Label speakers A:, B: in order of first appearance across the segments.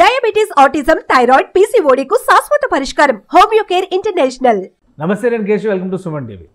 A: Diabetes, autism, thyroid, PCOD కు శాశ్వత పరిష్కారం. Homeo care international.
B: నమస్తే, నేను Keshav. Welcome to Suman TV.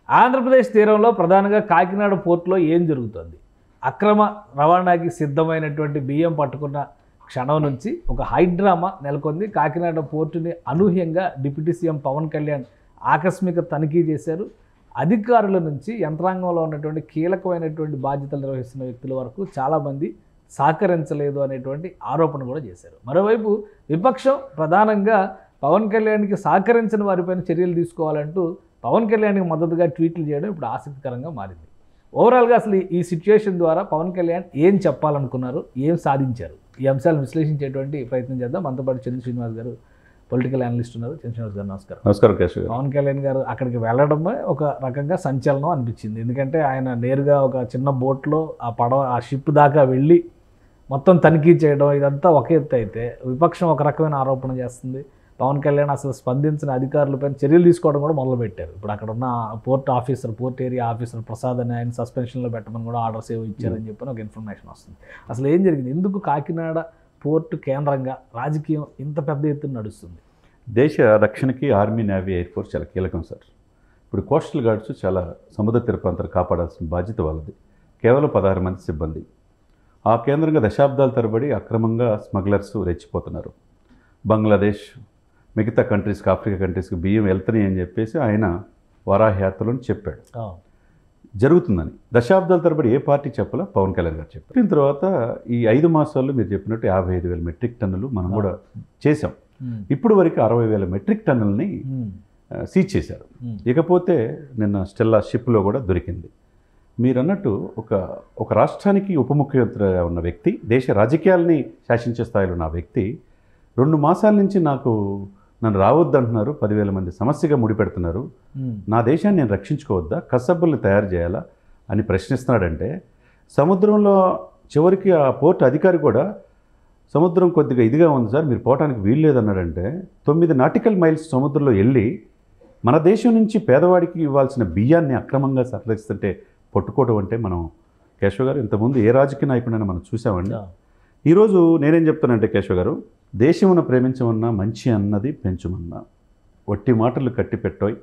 B: Andhra Pradesh తీరంలో ప్రధానంగా కాకినాడ పోర్టులో ఏం జరుగుతుంది? అక్రమ రవాణాకి సిద్ధమైనటువంటి బియ్యం పట్టుకున్న క్షణం నుంచి ఒక హైడ్రామా నెలకొంది. కాకినాడ పోర్టుని అనూహ్యంగా డిప్యూటీ సీఎం పవన్ కళ్యాణ్ ఆకస్మిక తనిఖీ చేశారు. అధికారుల నుంచి యంత్రాంగంలో ఉన్నటువంటి కీలకమైనటువంటి బాధ్యతలు నిర్వహిస్తున్న వ్యక్తుల వరకు చాలామంది సహకరించలేదు అనేటువంటి ఆరోపణ కూడా చేశారు. మరోవైపు విపక్షం ప్రధానంగా పవన్ కళ్యాణ్కి సహకరించిన వారిపైన చర్యలు తీసుకోవాలంటూ పవన్ కళ్యాణ్కి మద్దతుగా ట్వీట్లు చేయడం ఇప్పుడు ఆసక్తికరంగా మారింది. ఓవరాల్గా అసలు ఈ సిచ్యుయేషన్ ద్వారా పవన్ కళ్యాణ్ ఏం చెప్పాలనుకున్నారు, ఏం సాధించారు, ఈ అంశాలను విశ్లేషించేటువంటి ప్రయత్నం చేద్దాం. మనతో పాటు చంద్ర శ్రీనివాస్ గారు పొలిటికల్ అనలిస్ట్ ఉన్నారు. చంద్ర శ్రీనివాస్ గారు నమస్కారం.
C: నమస్కారం కేశవ్.
B: పవన్ కళ్యాణ్ గారు అక్కడికి వెళ్ళడమే ఒక రకంగా సంచలనం అనిపించింది. ఎందుకంటే ఆయన నేరుగా ఒక చిన్న బోట్లో ఆ షిప్ దాకా వెళ్ళి మొత్తం తనిఖీ చేయడం ఇదంతా ఒక ఎత్తు అయితే, విపక్షం ఒక రకమైన ఆరోపణ చేస్తుంది. పవన్ కళ్యాణ్ అసలు స్పందించిన అధికారులపైన చర్యలు తీసుకోవడం కూడా మొదలుపెట్టారు. ఇప్పుడు అక్కడ ఉన్న పోర్ట్ ఏరియా ఆఫీసర్ ప్రసాద్ అని ఆయన సస్పెన్షన్లో పెట్టమని కూడా ఆర్డర్స్ ఏవో ఇచ్చారని చెప్పని ఒక ఇన్ఫర్మేషన్ వస్తుంది. అసలు ఏం జరిగింది? ఎందుకు కాకినాడ పోర్టు కేంద్రంగా రాజకీయం ఇంత పెద్ద ఎత్తున నడుస్తుంది?
C: దేశ రక్షణకి ఆర్మీ, నేవీ, ఎయిర్ ఫోర్స్ చాలా కీలకం సార్. ఇప్పుడు కోస్టల్ గార్డ్స్ చాలా సముద్ర తీర ప్రాంతాలు కాపాడాల్సిన బాధ్యత వాళ్ళది. కేవలం 16 మంది సిబ్బంది. ఆ కేంద్రంగా దశాబ్దాల తరబడి అక్రమంగా స్మగ్లర్స్ రెచ్చిపోతున్నారు. బంగ్లాదేశ్, మిగతా కంట్రీస్కి, ఆఫ్రికా కంట్రీస్కి బియ్యం వెళ్తున్నాయి అని చెప్పేసి ఆయన వరాహయాత్రలో చెప్పాడు. జరుగుతుందని దశాబ్దాల తరబడి ఏ పార్టీ చెప్పాలో పవన్ కళ్యాణ్ గారు చెప్పారు. చెప్పిన తర్వాత ఈ 5 మాసాల్లో మీరు చెప్పినట్టు 55,000 మెట్రిక్ టన్నులు మనం కూడా చేసాం. ఇప్పుడు వరకు 60,000 మెట్రిక్ టన్నులని సీజ్ చేశారు. ఇకపోతే నిన్న స్టెల్లా షిప్లో కూడా దొరికింది. మీరు అన్నట్టు ఒక రాష్ట్రానికి ఉప ముఖ్యమంత్రిగా ఉన్న వ్యక్తి, దేశ రాజకీయాల్ని శాసించే స్థాయిలో ఉన్న వ్యక్తి 2 మాసాల నుంచి నన్ను రావద్దు అంటున్నారు. 10,000 మంది సమస్యగా ముడిపెడుతున్నారు. నా దేశాన్ని నేను రక్షించుకోవద్దా, కసబ్బుల్ని తయారు చేయాలా అని ప్రశ్నిస్తున్నాడంటే, సముద్రంలో చివరికి ఆ పోర్టు అధికారి కూడా సముద్రం కొద్దిగా ఇదిగా ఉంది సార్, మీరు పోవటానికి వీలు లేదన్నాడంటే 9 నాటికల్ మైల్స్ సముద్రంలో వెళ్ళి మన దేశం నుంచి పేదవాడికి ఇవ్వాల్సిన బియ్యాన్ని అక్రమంగా సరళిస్తుంటే పట్టుకోవడం అంటే మనం కేశవ్ గారు ఇంతకుముందు ఏ రాజకీయ నాయకుడైనా మనం చూసామండి. ఈరోజు నేనేం చెప్తానంటే కేశవ్ గారు, దేశమును ప్రేమించమన్నా, మంచి అన్నది పెంచమన్నా, వట్టి మాటలు కట్టి పెట్టోయ్,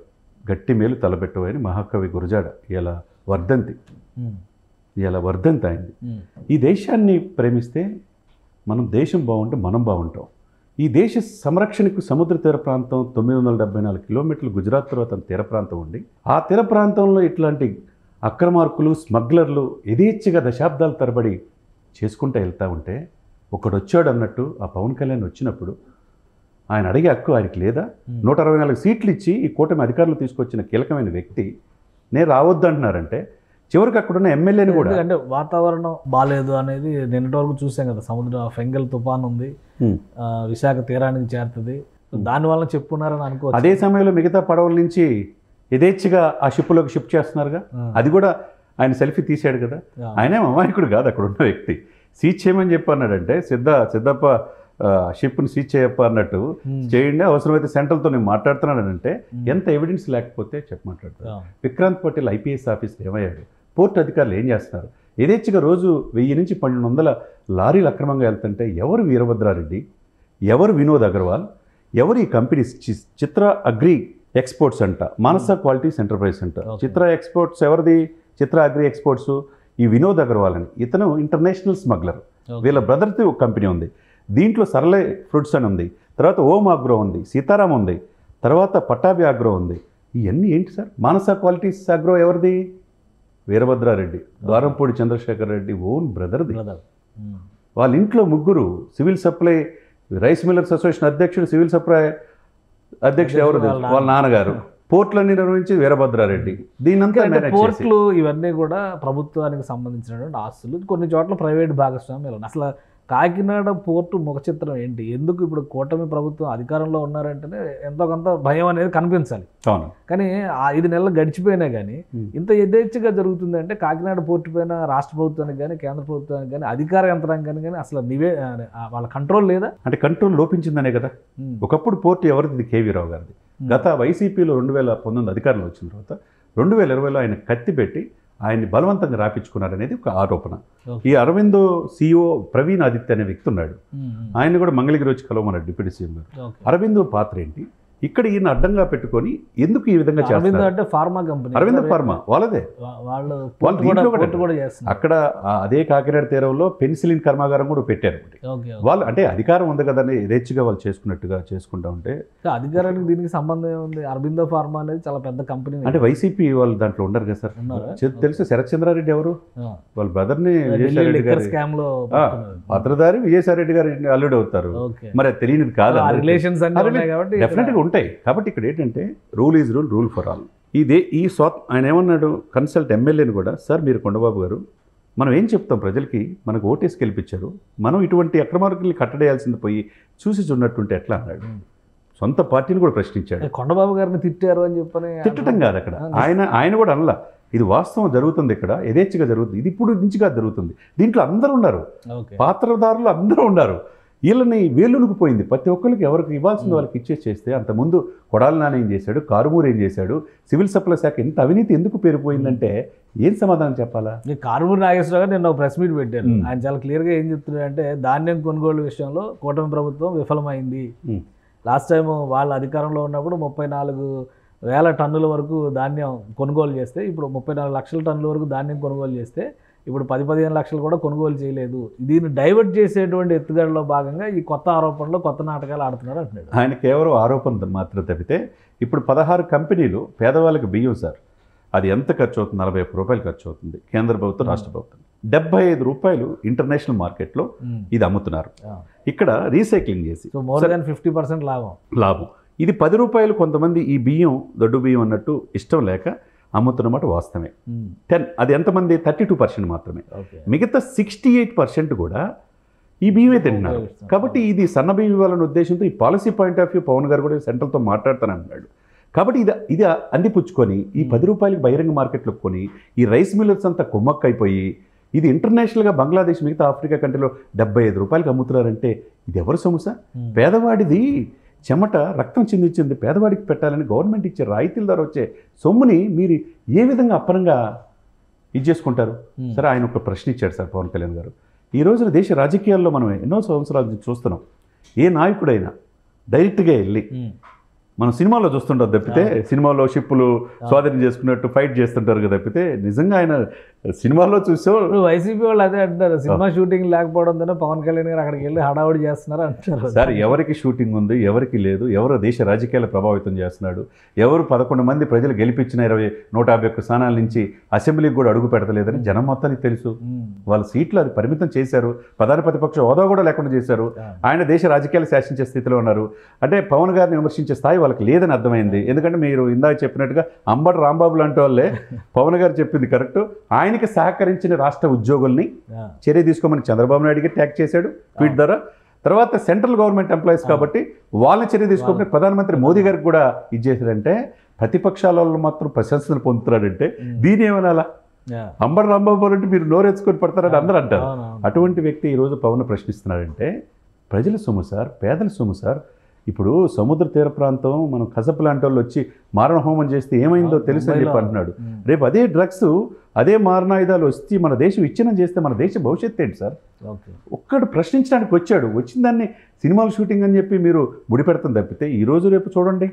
C: గట్టి మేలు తలపెట్టోయ్ అని మహాకవి గురజాడ ఇలా వర్ధంతి అయింది. ఈ దేశాన్ని ప్రేమిస్తే మనం దేశం బాగుంటే మనం బాగుంటాం. ఈ దేశ సంరక్షణకు సముద్ర తీర ప్రాంతం 974 కిలోమీటర్లు గుజరాత్ తర్వాత తీర ప్రాంతం ఉండి, ఆ తీర ప్రాంతంలో ఇట్లాంటి అక్రమార్కులు, స్మగ్లర్లు యథేచ్ఛగా దశాబ్దాల తరబడి చేసుకుంటూ వెళ్తూ ఉంటే, ఒకడు వచ్చాడు అన్నట్టు ఆ పవన్ కళ్యాణ్ వచ్చినప్పుడు ఆయన అడిగే హక్కు ఆయనకి లేదా? 164 సీట్లు ఇచ్చి ఈ కూటమి అధికారులు తీసుకొచ్చిన కీలకమైన వ్యక్తి నేను రావద్దు అంటున్నారంటే, చివరికి అక్కడున్న ఎమ్మెల్యేని కూడా,
B: అంటే వాతావరణం బాగాలేదు అనేది నిన్నటి వరకు చూసాం కదా. సముద్ర ఫెంగల్ తుఫాన్ ఉంది, విశాఖ తీరానికి చేరుతుంది, దానివల్ల చెప్పుకున్నారని అనుకో.
C: అదే సమయంలో మిగతా పడవల నుంచి యథేచ్ఛగా ఆ షిప్లోకి షిఫ్ట్ చేస్తున్నారుగా. అది కూడా ఆయన సెల్ఫీ తీసాడు కదా. ఆయనేం అమాయకుడు కాదు, అక్కడ ఉన్న వ్యక్తి. సీజ్ చేయమని చెప్పి అన్నాడంటే, సిద్ధప్ప షిప్ని సీజ్ చేయప్ప అన్నట్టు చేయండి, అవసరమైతే సెంట్రల్తో నేను మాట్లాడుతున్నానంటే ఎంత ఎవిడెన్స్ లేకపోతే మాట్లాడతారు. విక్రాంత్ పటేల్ ఐపీఎస్ ఆఫీసర్ ఏమయ్యాడు? పోర్టు అధికారులు ఏం చేస్తున్నారు? యథేచ్ఛగా రోజు 1000 నుంచి 1200 లారీలు అక్రమంగా వెళ్తుంటే ఎవరు వీరభద్రారెడ్డి, ఎవరు వినోద్ అగర్వాల్, ఎవరు ఈ కంపెనీస్? చిత్ర అగ్రి ఎక్స్పోర్ట్స్ అంట, మానస క్వాలిటీస్ ఎంటర్ప్రైజ్ అంట. చిత్ర ఎక్స్పోర్ట్స్ ఎవరిది? చిత్ర అగ్రి ఎక్స్పోర్ట్స్ ఈ వినోద్ అగర్వాల్ అని, ఇతను ఇంటర్నేషనల్ స్మగ్లర్. వీళ్ళ బ్రదర్ది ఒక కంపెనీ ఉంది, దీంట్లో సరళే ఫ్రూట్స్ అని ఉంది, తర్వాత ఓం ఆగ్రో ఉంది, సీతారాం ఉంది, తర్వాత పట్టాభి ఆగ్రో ఉంది. ఇవన్నీ ఏంటి సార్? మానస క్వాలిటీస్ అగ్రో ఎవరిది? వీరభద్రారెడ్డి, ద్వారంపూడి చంద్రశేఖర్ రెడ్డి ఓన్ బ్రదర్ది. వాళ్ళ ఇంట్లో 3 civil supply rice millers association అధ్యక్షుడు, సివిల్ సప్లై అధ్యక్షుడు ఎవరు? వాళ్ళ నాన్నగారు. పోర్టులన్నీ నిర్వహించి వీరభద్రారెడ్డి. దీనంతా
B: పోర్టులు ఇవన్నీ కూడా ప్రభుత్వానికి సంబంధించినటువంటి ఆస్తులు, కొన్ని చోట్ల ప్రైవేట్ భాగస్వామ్యాలు. అసలు కాకినాడ పోర్టు ముఖ చిత్రం ఏంటి? ఎందుకు ఇప్పుడు కూటమి ప్రభుత్వం అధికారంలో ఉన్నారంటేనే ఎంతో కొంత భయం అనేది కనిపించాలి. కానీ 5 నెలలు గడిచిపోయినా కానీ ఇంత యథేచ్ఛగా జరుగుతుందంటే కాకినాడ పోర్టు పైన రాష్ట్ర ప్రభుత్వానికి కానీ, కేంద్ర ప్రభుత్వానికి కానీ, అధికార యంత్రాంగానికి కానీ అసలు వాళ్ళ కంట్రోల్ లేదా?
C: అంటే కంట్రోల్ లోపించిందనే కదా. ఒకప్పుడు పోర్టు ఎవరిది? కేవీ రావు గారిది. గత వైసీపీలో 2019 అధికారంలో వచ్చిన తర్వాత 2020లో ఆయన కత్తి పెట్టి ఆయన్ని బలవంతంగా రాపించుకున్నారనేది ఒక ఆరోపణ. ఈ అరవిందో CEO ప్రవీణ్ ఆదిత్య అనే వ్యక్తి ఉన్నాడు. ఆయన కూడా మంగళగిరి వచ్చి కలవమన్నాడు డిప్యూటీ సీఎం గారు. అరవిందో పాత్ర ఏంటి, ఇక్కడ ఈయన అడ్డంగా పెట్టుకొని ఎందుకు ఈ విధంగా చేస్తారు?
B: అంటే ఫార్మా కంపెనీ,
C: అరవింద ఫార్మా వాళ్ళదే.
B: వాళ్ళు
C: అక్కడ అదే కాకినాడ తీరంలో పెన్సిలిన్ కర్మాగారం కూడా పెట్టారు. వాళ్ళు అంటే అధికారం ఉంది కదని యథేచ్ఛగా వాళ్ళు చేసుకున్నట్టుగా చేసుకుంటా ఉంటే
B: అధికారానికి దీనికి సంబంధం ఏముంది? అరవిందో ఫార్మా అనేది చాలా పెద్ద కంపెనీ.
C: అంటే వైసీపీ వాళ్ళు దాంట్లో ఉండరు కదా సార్. తెలుసు శరత్ చంద్రారెడ్డి ఎవరు, వాళ్ళ బ్రదర్ని విజయసాయి రెడ్డి గారు
B: స్కామ్ లో
C: భద్రదారి విజయసాయి రెడ్డి గారు అల్లుడు అవుతారు. మరి అది తెలియనిది కాదు,
B: రిలేషన్స్
C: డెఫినెట్గా ఉంటాయి. కాబట్టి ఇక్కడ ఏంటంటే rule is rule, rule for all. ఆయన ఏమన్నాడు, కన్సల్ట్ ఎమ్మెల్యేని కూడా, సార్ మీరు కొండబాబు గారు మనం ఏం చెప్తాం ప్రజలకి, మనకు ఓటేసి గెలిపించారు, మనం ఇటువంటి అక్రమార్కుల్ని కట్టడేయాల్సింది పోయి చూసి చూడనట్టుంటే ఎట్లా అన్నాడు. సొంత పార్టీని కూడా ప్రశ్నించాడు.
B: కొండబాబు గారిని తిట్టారు అని చెప్పని
C: తిట్టడం కాదు అక్కడ, ఆయన కూడా అనలా, ఇది వాస్తవం జరుగుతుంది, ఇక్కడ యథేచ్ఛగా జరుగుతుంది, ఇది ఇప్పుడు నుంచిగా జరుగుతుంది, దీంట్లో అందరూ ఉన్నారు, పాత్రదారులు అందరూ ఉన్నారు, వీళ్ళని వేలునుకుపోయింది. ప్రతి ఒక్కరికి ఎవరికి ఇవ్వాల్సింది వాళ్ళకి ఇచ్చేస్తే అంతకుముందు కొడాలి నాని ఏం చేశాడు, కారుమూరు ఏం చేశాడు, సివిల్ సప్లై శాఖ ఎంత అవినీతి ఎందుకు పేరుపోయిందంటే ఏం సమాధానం చెప్పాలా?
B: కారుమూరు నాగేశ్వరరావు గారు నేను ఒక ప్రెస్ మీట్ పెట్టాను. ఆయన చాలా క్లియర్గా ఏం చెప్తున్నాడంటే ధాన్యం కొనుగోలు విషయంలో కూటమి ప్రభుత్వం విఫలమైంది. లాస్ట్ టైం వాళ్ళ అధికారంలో ఉన్నప్పుడు 34,000 టన్నుల వరకు ధాన్యం కొనుగోలు చేస్తే, ఇప్పుడు 34 లక్షల టన్నుల వరకు ధాన్యం కొనుగోలు చేస్తే ఇప్పుడు 10-15 లక్షలు కూడా కొనుగోలు చేయలేదు. దీన్ని డైవర్ట్ చేసేటువంటి ఎత్తుగడలో భాగంగా ఈ కొత్త ఆరోపణలు, కొత్త నాటకాలు ఆడుతున్నారు అంటున్నాడు.
C: ఆయన కేవలం ఆరోపణ మాత్రం తప్పితే ఇప్పుడు 16 కంపెనీలు పేదవాళ్ళకి బియ్యం సార్, అది ఎంత ఖర్చు అవుతుంది? 41 రూపాయలు ఖర్చు అవుతుంది కేంద్ర ప్రభుత్వం, రాష్ట్ర ప్రభుత్వం. 75 రూపాయలు ఇంటర్నేషనల్ మార్కెట్లో ఇది అమ్ముతున్నారు. ఇక్కడ రీసైక్లింగ్ చేసి
B: మోర్ దాన్ 50% లాభం.
C: ఇది 10 రూపాయలు కొంతమంది ఈ బియ్యం దొడ్డు బియ్యం అన్నట్టు ఇష్టం లేక అమ్ముతున్నమాట వాస్తవమే. 10 అది ఎంతమంది 32% మాత్రమే. మిగతా 68% కూడా ఈ బియ్యమే తింటున్నారు. కాబట్టి ఇది సన్న బియ్యం ఇవ్వాలనే ఉద్దేశంతో ఈ policy point of view Pavan garu కూడా సెంట్రల్తో మాట్లాడుతానంటున్నాడు. కాబట్టి ఇది అందిపుచ్చుకొని ఈ 10 రూపాయలకి బహిరంగ మార్కెట్లో కొని ఈ రైస్ మిల్లర్స్ అంతా కుమ్మక్కైపోయి ఇది ఇంటర్నేషనల్గా బంగ్లాదేశ్ మిగతా ఆఫ్రికా కంట్రీలో 75 రూపాయలకి అమ్ముతున్నారంటే ఇది ఎవరు సొమ్ము సార్? పేదవాడిది చెమట రక్తం చిందించింది పేదవాడికి పెట్టాలని గవర్నమెంట్ ఇచ్చే రాయితీల ద్వారా వచ్చే సొమ్ముని మీరు ఏ విధంగా అప్పనంగా ఇది చేసుకుంటారు? సరే, ఆయన ఒక ప్రశ్న ఇచ్చాడు సార్ పవన్ కళ్యాణ్ గారు. ఈ రోజున దేశ రాజకీయాల్లో మనం ఎన్నో సంవత్సరాల నుంచి చూస్తున్నాం, ఏ నాయకుడైనా డైరెక్ట్గా వెళ్ళి మనం సినిమాలో చూస్తుంటాం తప్పితే, సినిమాలో షిప్పులు స్వాధీనం చేసుకున్నట్టు ఫైట్ చేస్తుంటారు కదా తప్పితే, నిజంగా ఆయన సినిమాలో చూసో
B: వైసీపీ వాళ్ళు అదే అంటారు, సినిమా షూటింగ్ లేకపోవడంతో పవన్ కళ్యాణ్ గారు అక్కడికి వెళ్ళి హడావుడి చేస్తున్నారు అంటారు.
C: సార్, ఎవరికి షూటింగ్ ఉంది, ఎవరికి లేదు, ఎవరు దేశ రాజకీయాలు ప్రభావితం చేస్తున్నాడు, ఎవరు 11 మంది ప్రజలు గెలిపించిన 151 స్థానాల నుంచి అసెంబ్లీకి కూడా అడుగు పెడతలేదని జనం మొత్తానికి తెలుసు. వాళ్ళ సీట్లు అది పరిమితం చేశారు, ప్రధాన ప్రతిపక్ష హోదా కూడా లేకుండా చేశారు. ఆయన దేశ రాజకీయాలు శాసించే స్థితిలో ఉన్నారు. అంటే పవన్ గారిని విమర్శించే స్థాయి వాళ్ళకి లేదని అర్థమైంది. ఎందుకంటే మీరు ఇందాక చెప్పినట్టుగా అంబటి రాంబాబు లాంటి వాళ్ళే పవన్ గారు చెప్పింది కరెక్ట్. ఆయనకి సహకరించిన రాష్ట్ర ఉద్యోగుల్ని చర్య తీసుకోమని చంద్రబాబు నాయుడుకి ట్యాగ్ చేశాడు ట్వీట్ ద్వారా. తర్వాత సెంట్రల్ గవర్నమెంట్ ఎంప్లాయీస్ కాబట్టి వాళ్ళని చర్య తీసుకోమని ప్రధానమంత్రి మోదీ గారికి కూడా ఇది చేశాడంటే, ప్రతిపక్షాలలో మాత్రం ప్రశంసలు పొందుతున్నాడంటే దీని ఏమనాలా? అంబటి రాంబాబు అంటే మీరు నోరెచ్చుకొని పడతారని అందరూ అంటారు. అటువంటి వ్యక్తి ఈరోజు పవన్ ప్రశ్నిస్తున్నాడంటే ప్రజల సొమ్ము సార్, పేదల సొమ్ము సార్. ఇప్పుడు సముద్ర తీర ప్రాంతం మనం కసపు లాంటి వాళ్ళు వచ్చి మారణహోమం చేస్తే ఏమైందో తెలుసు అని చెప్పి అంటున్నాడు. రేపు అదే డ్రగ్స్, అదే మారణాయుధాలు వచ్చి మన దేశం విచ్ఛిన్నం చేస్తే మన దేశ భవిష్యత్తు ఏంటి సార్? ఒక్కడు ప్రశ్నించడానికి వచ్చాడు, వచ్చిన దాన్ని సినిమాలు షూటింగ్ అని చెప్పి మీరు ముడిపెడతాం తప్పితే ఈ రోజు రేపు చూడండి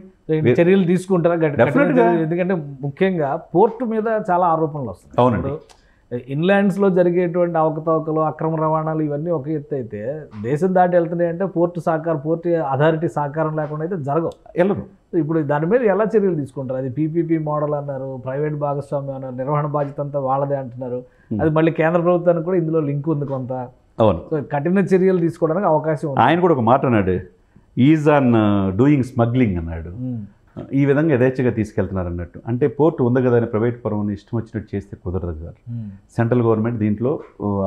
B: చర్యలు తీసుకుంటారా? డెఫినెట్గా. ఎందుకంటే ముఖ్యంగా పోర్టు మీద చాలా ఆరోపణలు వస్తాయి.
C: అవునండి.
B: ఇన్లాండ్స్లో జరిగేటువంటి అవకతవకలు, అక్రమ రవాణాలు ఇవన్నీ ఒక ఎత్తు అయితే, దేశం దాటి వెళ్తున్నాయంటే పోర్టు అథారిటీ సహకారం లేకుండా అయితే వెళ్ళదు. ఇప్పుడు దాని మీద ఎలా చర్యలు తీసుకుంటారు? అది PPP మోడల్ అన్నారు, ప్రైవేట్ భాగస్వామ్యం అన్నారు, నిర్వహణ బాధ్యత అంతా వాళ్ళదే అంటున్నారు. అది మళ్ళీ కేంద్ర ప్రభుత్వానికి కూడా ఇందులో లింక్ ఉంది కొంత.
C: అవును,
B: సో కఠిన చర్యలు తీసుకోవడానికి అవకాశం ఉంది.
C: ఆయన కూడా ఒక మాట అన్నాడు, ఈజ్ ఆన్ డూయింగ్ స్మగ్లింగ్ అన్నాడు. ఈ విధంగా యథేచ్ఛగా తీసుకెళ్తున్నారు అన్నట్టు. అంటే పోర్టు ఉంది కదా అని ప్రైవేట్ పరమని ఇష్టం వచ్చినట్టు చేస్తే కుదరదు సార్. సెంట్రల్ గవర్నమెంట్ దీంట్లో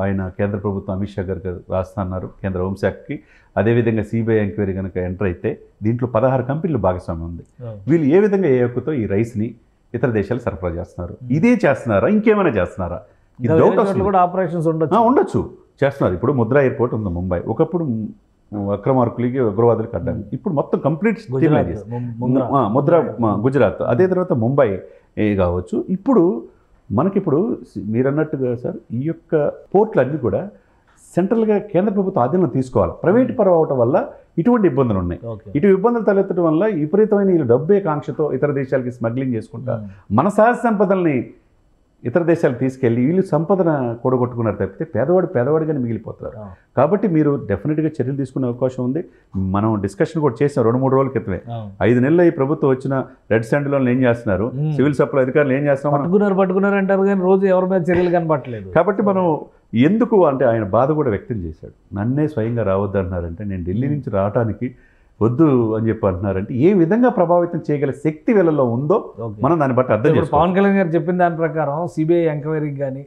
C: ఆయన కేంద్ర ప్రభుత్వం అమిత్ షా గారు రాస్తా అన్నారు కేంద్ర హోంశాఖకి. అదేవిధంగా CBI ఎంక్వైరీ కనుక ఎంటర్ అయితే దీంట్లో 16 కంపెనీలు భాగస్వామ్యం ఉంది. వీళ్ళు ఏ విధంగా ఏ హక్కుతో ఈ రైస్ని ఇతర దేశాలు సరఫరా చేస్తున్నారు? ఇదే చేస్తున్నారా, ఇంకేమైనా చేస్తున్నారా? ఇది డౌట్ వస్తుంది.
B: ఆపరేషన్స్
C: ఉండొచ్చు, చేస్తున్నారు. ఇప్పుడు ముద్రా ఎయిర్పోర్ట్ ఉంది ముంబై, ఒకప్పుడు అక్రమార్కులకి ఉగ్రవాదులకి అడ్డాను. ఇప్పుడు మొత్తం కంప్లీట్ ముద్ర గుజరాత్, అదే తర్వాత ముంబై కావచ్చు. ఇప్పుడు మనకిప్పుడు మీరు అన్నట్టుగా సార్ ఈ యొక్క పోర్ట్లు అన్నీ కూడా సెంట్రల్గా కేంద్ర ప్రభుత్వం ఆధీనంలో తీసుకోవాలి. ప్రైవేట్ పరం అవటం వల్ల ఇటువంటి ఇబ్బందులు ఉన్నాయి. ఇటు ఇబ్బందులు తలెత్తడం వల్ల విపరీతమైన వీళ్ళు డబ్బే కాంక్షతో ఇతర దేశాలకి స్మగ్లింగ్ చేసుకుంటా మన సహజ సంపదల్ని ఇతర దేశాలకు తీసుకెళ్ళి వీళ్ళు సంపదన కూడగొట్టుకున్నారు తప్పితే పేదవాడిగానే మిగిలిపోతున్నారు. కాబట్టి మీరు డెఫినెట్గా చర్యలు తీసుకునే అవకాశం ఉంది. మనం డిస్కషన్ కూడా చేసాం 2-3 రోజుల క్రితమే. 5 నెలలు ఈ ప్రభుత్వం వచ్చిన రెడ్ శాండిల్ ఏం చేస్తున్నారు, సివిల్ సప్లై అధికారులు ఏం చేస్తున్నారు,
B: పట్టుకున్నారు అంటారు కానీ రోజు ఎవరి మీద చర్యలు కనబట్టలేదు.
C: కాబట్టి మనం ఎందుకు అంటే ఆయన బాధ కూడా వ్యక్తం చేశాడు. నన్నే స్వయంగా రావద్దు అంటున్నారంటే నేను ఢిల్లీ నుంచి రావడానికి వద్దు అని చెప్పి అంటున్నారంటే ఏ విధంగా ప్రభావితం చేయగల శక్తి వీళ్ళలో ఉందో మనం దాన్ని బట్టి అర్థం చేసుకోవాలి.
B: పవన్ కళ్యాణ్ గారు చెప్పిన దాని ప్రకారం సిబిఐ ఎంక్వైరీకి కానీ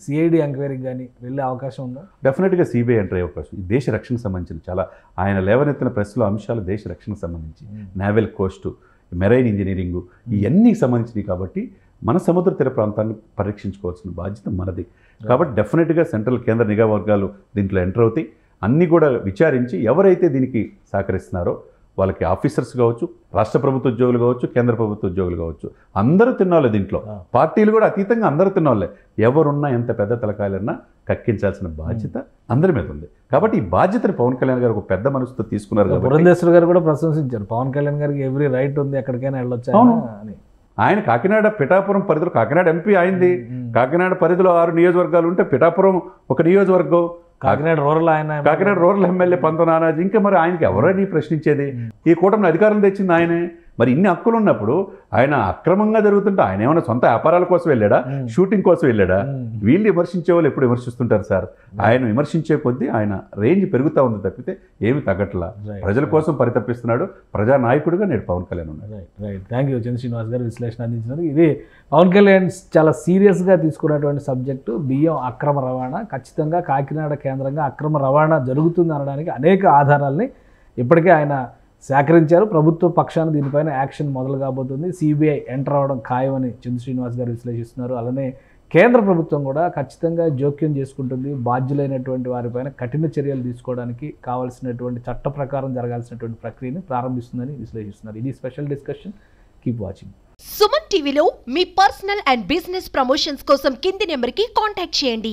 B: సిఐడి ఎంక్వైరీకి కానీ వెళ్ళే అవకాశం ఉందా?
C: డెఫినెట్గా సిబిఐ ఎంటర్ అయ్యే అవకాశం. ఈ దేశ రక్షణకు సంబంధించిన చాలా ఆయన లేవనెత్తిన ప్రశ్నలు అంశాలు దేశ రక్షణకు సంబంధించి నేవల్ కోస్టు, మెరైన్ ఇంజనీరింగు ఇవన్నీ సంబంధించినవి. కాబట్టి మన సముద్ర తీర ప్రాంతాన్ని పరీక్షించుకోవాల్సిన బాధ్యత మనది. కాబట్టి డెఫినెట్గా సెంట్రల్ కేంద్ర నిఘా వర్గాలు దీంట్లో ఎంటర్ అవుతాయి. అన్నీ కూడా విచారించి ఎవరైతే దీనికి సహకరిస్తున్నారో వాళ్ళకి ఆఫీసర్స్ కావచ్చు, రాష్ట్ర ప్రభుత్వ ఉద్యోగులు కావచ్చు, కేంద్ర ప్రభుత్వ ఉద్యోగులు కావచ్చు, అందరూ తిన్నాళ్ళే. దీంట్లో పార్టీలు కూడా అతీతంగా అందరూ తిన్నాళ్ళే. ఎవరున్నా ఎంత పెద్ద తలకాయలన్నా కక్కించాల్సిన బాధ్యత అందరి మీద ఉంది. కాబట్టి ఈ బాధ్యతని పవన్ కళ్యాణ్ గారు ఒక పెద్ద మనసుతో తీసుకున్నారు.
B: పురంధేశ్వర్ గారు కూడా ప్రశంసించారు, పవన్ కళ్యాణ్ గారికి ఎవ్రీ రైట్ ఉంది ఎక్కడికైనా వెళ్ళొచ్చు అని.
C: ఆయన కాకినాడ పిఠాపురం పరిధిలో, కాకినాడ ఎంపీ అయింది. కాకినాడ పరిధిలో 6 నియోజకవర్గాలు ఉంటే పిఠాపురం ఒక నియోజకవర్గం,
B: కాకినాడ
C: రూరల్ ఎమ్మెల్యే పంత నానాజీ. ఇంకా మరి ఆయనకి ఎవరని ప్రశ్నించేది? ఈ కూటమిని అధికారం తెచ్చింది ఆయనే. మరి ఇన్ని హక్కులు ఉన్నప్పుడు ఆయన అక్రమంగా జరుగుతుంటే ఆయన ఏమైనా సొంత వ్యాపారాల కోసం వెళ్ళాడా, షూటింగ్ కోసం వెళ్ళాడా? వీళ్ళు విమర్శించే వాళ్ళు ఎప్పుడు విమర్శిస్తుంటారు సార్. ఆయన విమర్శించే కొద్దీ ఆయన రేంజ్ పెరుగుతూ ఉంది తప్పితే ఏమి తగ్గట్లా. ప్రజల కోసం పరితపిస్తున్నాడు. ప్రజానాయకుడిగా నేడు పవన్ కళ్యాణ్ ఉన్నాడు.
B: రైట్. థ్యాంక్ యూ చంద్ర శ్రీనివాస్ గారు విశ్లేషణ అందించినారు. ఇది పవన్ కళ్యాణ్ చాలా సీరియస్గా తీసుకున్నటువంటి సబ్జెక్టు బియ్యం అక్రమ రవాణా. ఖచ్చితంగా కాకినాడ కేంద్రంగా అక్రమ రవాణా జరుగుతుంది అనడానికి అనేక ఆధారాలని ఇప్పటికే ఆయన సేకరించారు. ప్రభుత్వ పక్షాన దీనిపైన యాక్షన్ మొదలు కాబోతుంది. సిబిఐ ఎంటర్ అవ్వడం ఖాయమని చంద్ర శ్రీనివాస్ గారు విశ్లేషిస్తున్నారు. అలానే కేంద్ర ప్రభుత్వం కూడా ఖచ్చితంగా జోక్యం చేసుకుంటుంది. బాధ్యులైనటువంటి వారిపైన కఠిన చర్యలు తీసుకోవడానికి కావాల్సినటువంటి చట్ట ప్రకారం జరగాల్సినటువంటి ప్రక్రియను ప్రారంభిస్తుందని విశ్లేషిస్తున్నారు. ఇది special discussion. Keep watching.
A: Suman టీవీలో మీ పర్సనల్ అండ్ బిజినెస్ ప్రమోషన్స్ కోసం కింది నెంబర్కి కాంటాక్ట్ చేయండి.